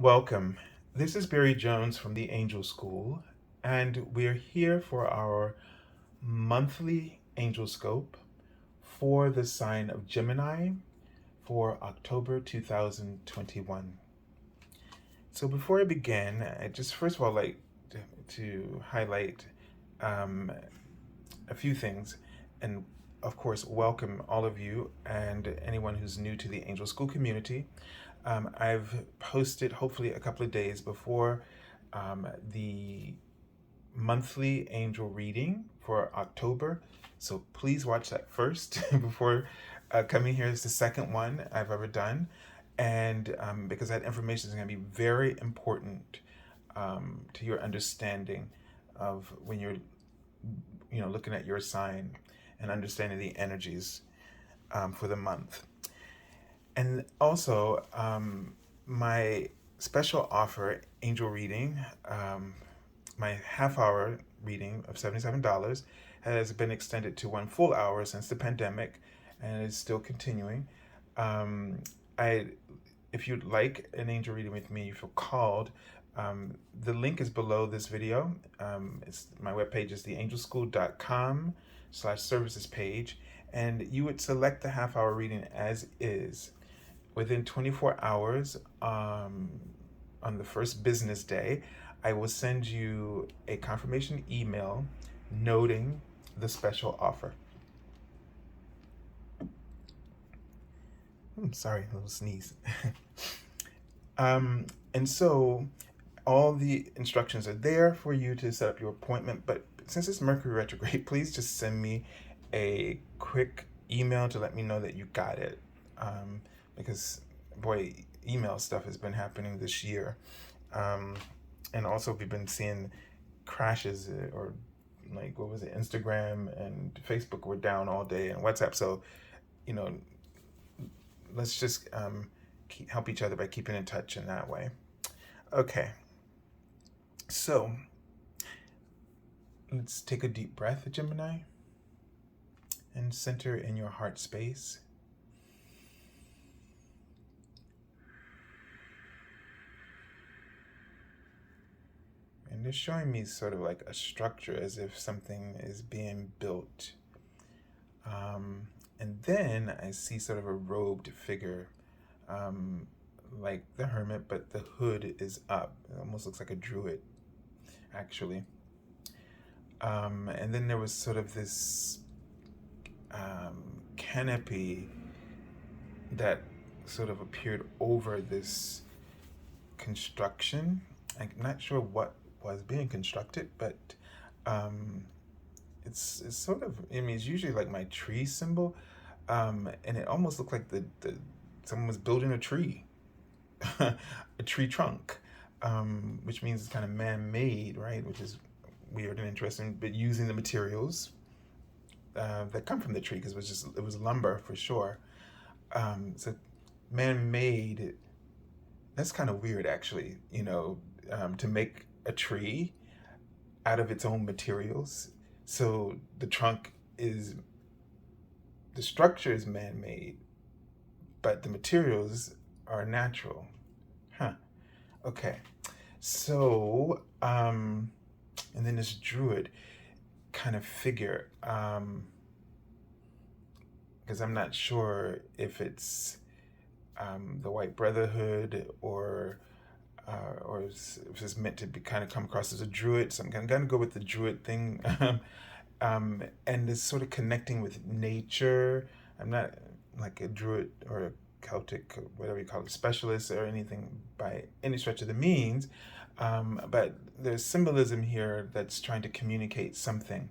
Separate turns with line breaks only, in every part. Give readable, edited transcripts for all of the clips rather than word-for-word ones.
Welcome. This is Barry Jones from the Angel School, and we're here for our monthly Angelscope for the sign of Gemini for October 2021. So before I begin, I just first of all like to highlight a few things, and of course, welcome all of you and anyone who's new to the Angel School community. I've posted hopefully a couple of days before the monthly angel reading for October. So please watch that first before coming here. It's the second one I've ever done. And because that information is going to be very important to your understanding of when you're, looking at your sign and understanding the energies for the month. And also, my special offer, Angel Reading, my half-hour reading of $77 has been extended to 1 full hour since the pandemic, and is still continuing. I, if you'd like an angel reading with me, you feel called. The link is below this video. My webpage is theangelschool.com/services page, and you would select the half-hour reading as is. Within 24 hours, on the first business day, I will send you a confirmation email noting the special offer. I'm sorry, a little sneeze. And so all the instructions are there for you to set up your appointment, but since it's Mercury retrograde, please just send me a quick email to let me know that you got it. Because boy, email stuff has been happening this year. And also we've been seeing crashes, or like, what was it, Instagram and Facebook were down all day, and WhatsApp. So, let's just help each other by keeping in touch in that way. Okay, so let's take a deep breath, Gemini, and center in your heart space. And they're showing me sort of like a structure, as if something is being built. And then I see sort of a robed figure, like the hermit, but the hood is up. It almost looks like a druid, actually. And then there was sort of this canopy that sort of appeared over this construction. I'm not sure what was being constructed, but it's sort of, I mean, it's usually like my tree symbol, and it almost looked like the someone was building a tree, a tree trunk, which means it's kind of man-made, right? Which is weird and interesting, but using the materials that come from the tree, because it was lumber for sure. So man-made. That's kind of weird, actually. To make a tree out of its own materials. So the structure is man-made, but the materials are natural. Huh. Okay. So, and then this druid kind of figure, because I'm not sure if it's the White Brotherhood, or if it's meant to be kind of come across as a druid. So I'm gonna go with the druid thing. And it's sort of connecting with nature. I'm not like a druid or a Celtic, or whatever you call it, specialist or anything by any stretch of the means. But there's symbolism here that's trying to communicate something.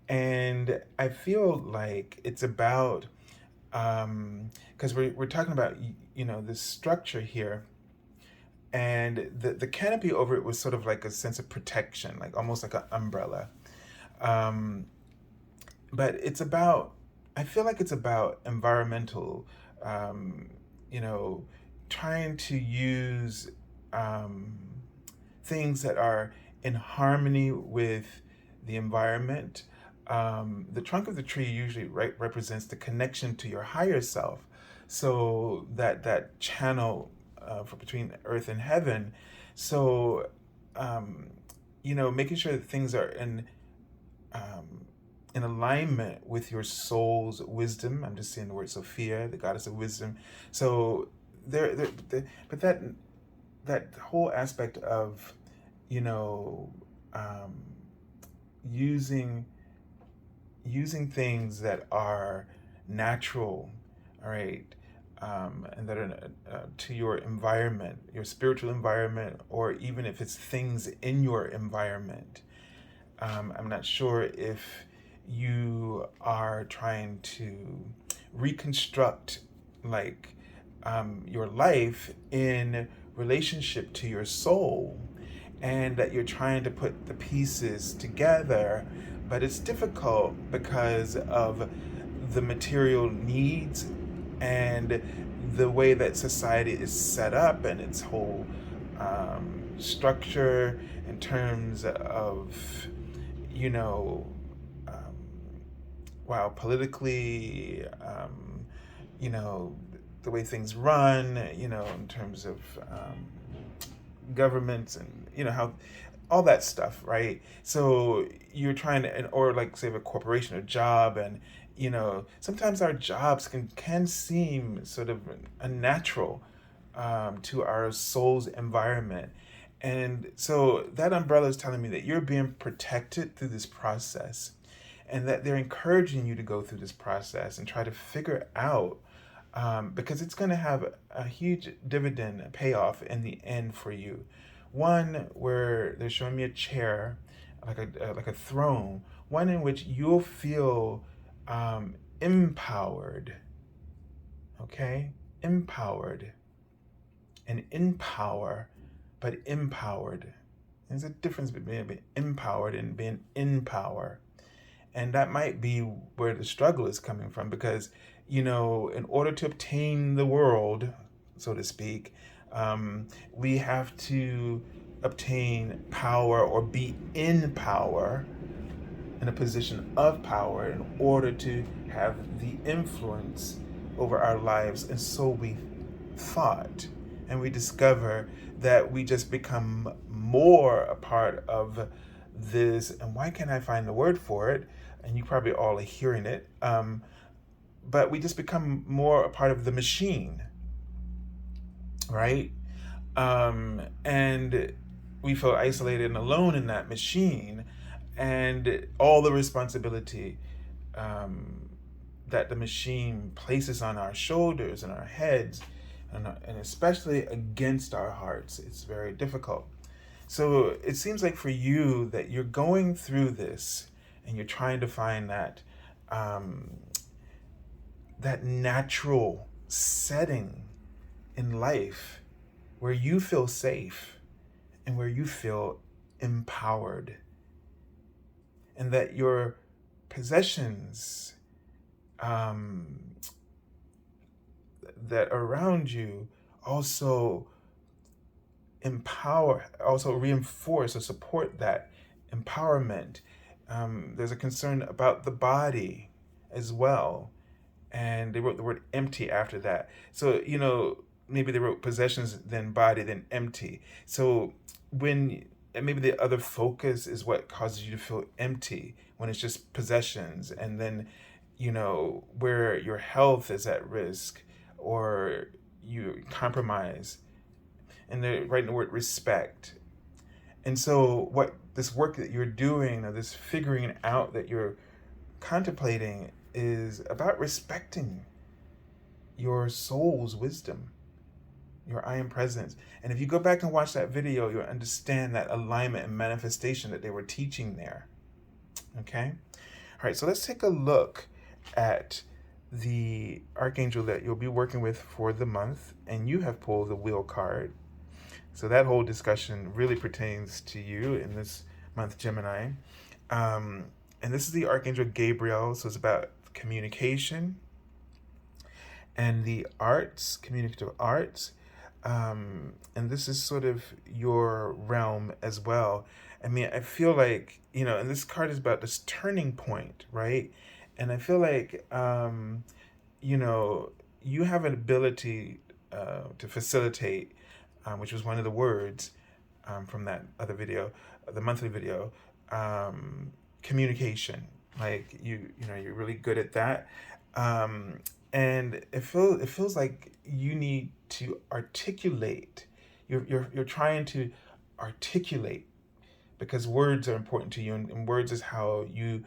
And I feel like it's about, because we're talking about, this structure here, and the canopy over it was sort of like a sense of protection, like almost like an umbrella. But it's about, I feel like it's about environmental, trying to use things that are in harmony with the environment. The trunk of the tree usually represents the connection to your higher self, so that channel for between earth and heaven. So, um, making sure that things are um, in alignment with your soul's wisdom. I'm just saying the word Sophia, the goddess of wisdom. So but that whole aspect of, you know, um, using using things that are natural, all right, and that are to your environment, your spiritual environment, or even if it's things in your environment. I'm not sure if you are trying to reconstruct, like, your life in relationship to your soul, and that you're trying to put the pieces together, but it's difficult because of the material needs and the way that society is set up and its whole structure in terms of, you know, um, wow, politically, you know, the way things run, in terms of governments and, how all that stuff, right? So you're trying to, or like say a corporation or job, and sometimes our jobs can seem sort of unnatural to our soul's environment. And so that umbrella is telling me that you're being protected through this process, and that they're encouraging you to go through this process and try to figure out, because it's going to have a huge dividend payoff in the end for you. One where they're showing me a chair, like a throne, one in which you'll feel empowered. Okay, empowered, and empower, but empowered. There's a difference between being empowered and being in power. And that might be where the struggle is coming from, because, in order to obtain the world, so to speak, we have to obtain power or be in power, in a position of power, in order to have the influence over our lives. And so we thought, and we discover that we just become more a part of this. And why can't I find the word for it? And you probably all are hearing it. But we just become more a part of the machine, right? And we feel isolated and alone in that machine, and all the responsibility that the machine places on our shoulders and our heads, and especially against our hearts. It's very difficult. So it seems like for you that you're going through this, and you're trying to find that natural setting in life where you feel safe and where you feel empowered, and that your possessions that are around you also also reinforce or support that empowerment. There's a concern about the body as well. And they wrote the word empty after that. So, maybe they wrote possessions, then body, then empty. So and maybe the other focus is what causes you to feel empty when it's just possessions. And then, where your health is at risk, or you compromise. And they're writing the word respect. And so what this work that you're doing, or this figuring out that you're contemplating, is about respecting your soul's wisdom, your I am presence. And if you go back and watch that video, you'll understand that alignment and manifestation that they were teaching there. Okay? All right, so let's take a look at the archangel that you'll be working with for the month. And you have pulled the wheel card. So that whole discussion really pertains to you in this month, Gemini. And this is the Archangel Gabriel. So it's about communication and the arts, communicative arts. And this is sort of your realm as well. I mean, I feel like, and this card is about this turning point, right? And I feel like, you have an ability to facilitate, which was one of the words from that other video, the monthly video, communication. Like you're really good at that, and it feels like you need to articulate. You're trying to articulate because words are important to you, and words is how you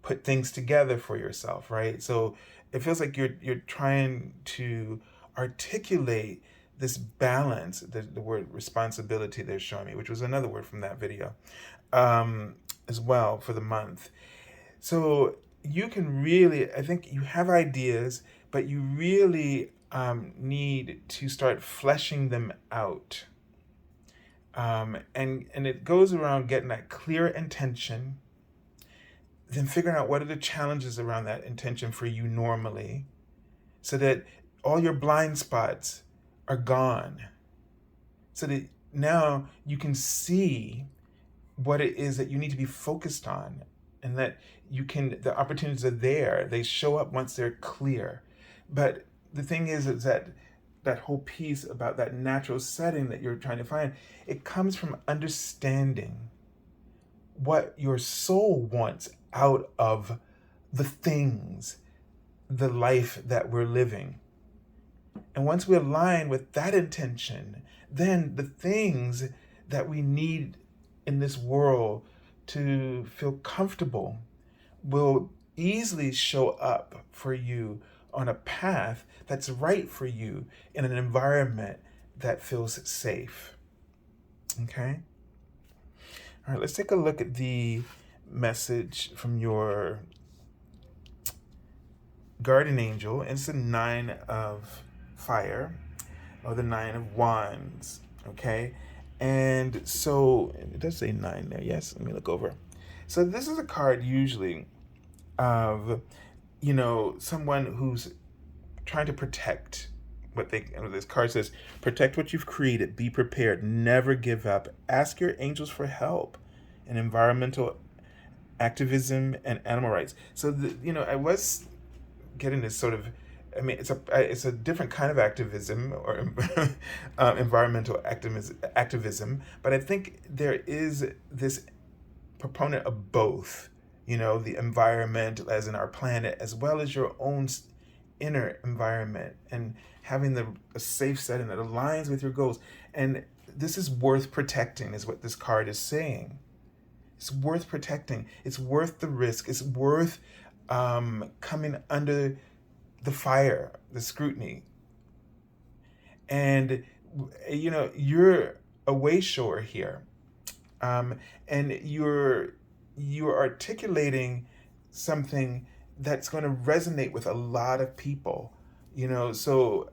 put things together for yourself, right? So it feels like you're trying to articulate this balance, the word responsibility they're showing me, which was another word from that video, as well for the month. So you can really, I think you have ideas, but you really need to start fleshing them out. And it goes around getting that clear intention, then figuring out what are the challenges around that intention for you normally, so that all your blind spots are gone, so that now you can see what it is that you need to be focused on, and that the opportunities are there. They show up once they're clear. But the thing is that whole piece about that natural setting that you're trying to find, it comes from understanding what your soul wants out of the things, the life that we're living. And once we align with that intention, then the things that we need in this world to feel comfortable will easily show up for you on a path that's right for you in an environment that feels safe. Okay? All right, let's take a look at the message from your guardian angel. It's the 9 of fire, or the 9 of wands. Okay? And so it does say 9 there. Yes, let me look over. So this is a card usually of, someone who's trying to protect this card says, protect what you've created, be prepared, never give up, ask your angels for help in environmental activism and animal rights. So, I was getting this sort of, it's a different kind of activism, or environmental activism, but I think there is this proponent of both, the environment as in our planet, as well as your own inner environment, and having a safe setting that aligns with your goals. And this is worth protecting, is what this card is saying. It's worth protecting. It's worth the risk. It's worth coming under the fire, the scrutiny. And, you're a way shower here. And you're articulating something that's going to resonate with a lot of people, so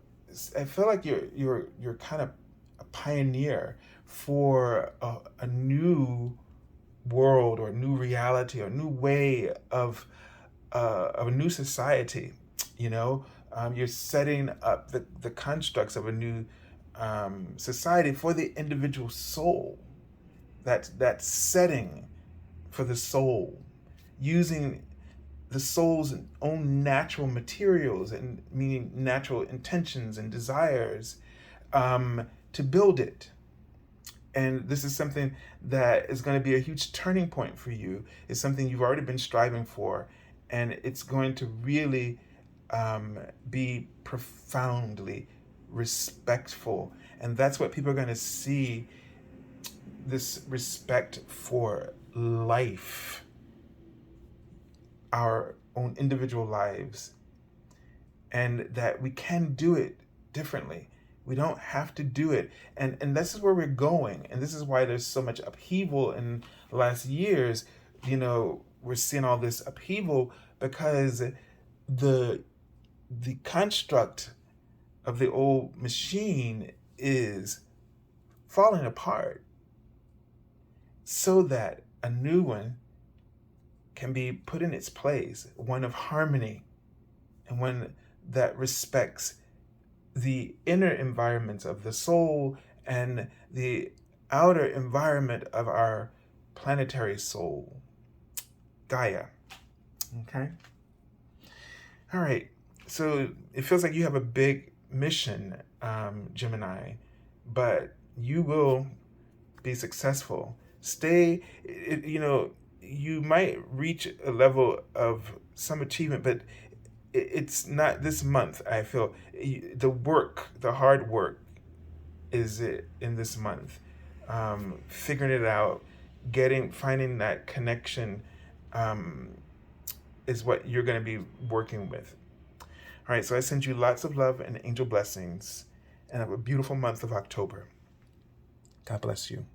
I feel like you're kind of a pioneer for a new world, or a new reality, or a new way of a new society. You're setting up the constructs of a new society for the individual soul. That setting for the soul, using the soul's own natural materials, and meaning natural intentions and desires, to build it. And this is something that is going to be a huge turning point for you. It's something you've already been striving for, and it's going to really be profoundly respectful. And that's what people are going to see, this respect for life, our own individual lives, and that we can do it differently. We don't have to do it. And this is where we're going. And this is why there's so much upheaval in the last years. We're seeing all this upheaval because the construct of the old machine is falling apart, so that a new one can be put in its place, one of harmony, and one that respects the inner environments of the soul and the outer environment of our planetary soul, Gaia. Okay? All right. So it feels like you have a big mission, Gemini, but you will be successful. You might reach a level of some achievement, but it's not this month. I feel the hard work is it in this month. Figuring it out, finding that connection um, is what you're going to be working with. All right, so I send you lots of love and angel blessings, and have a beautiful month of October. God bless you.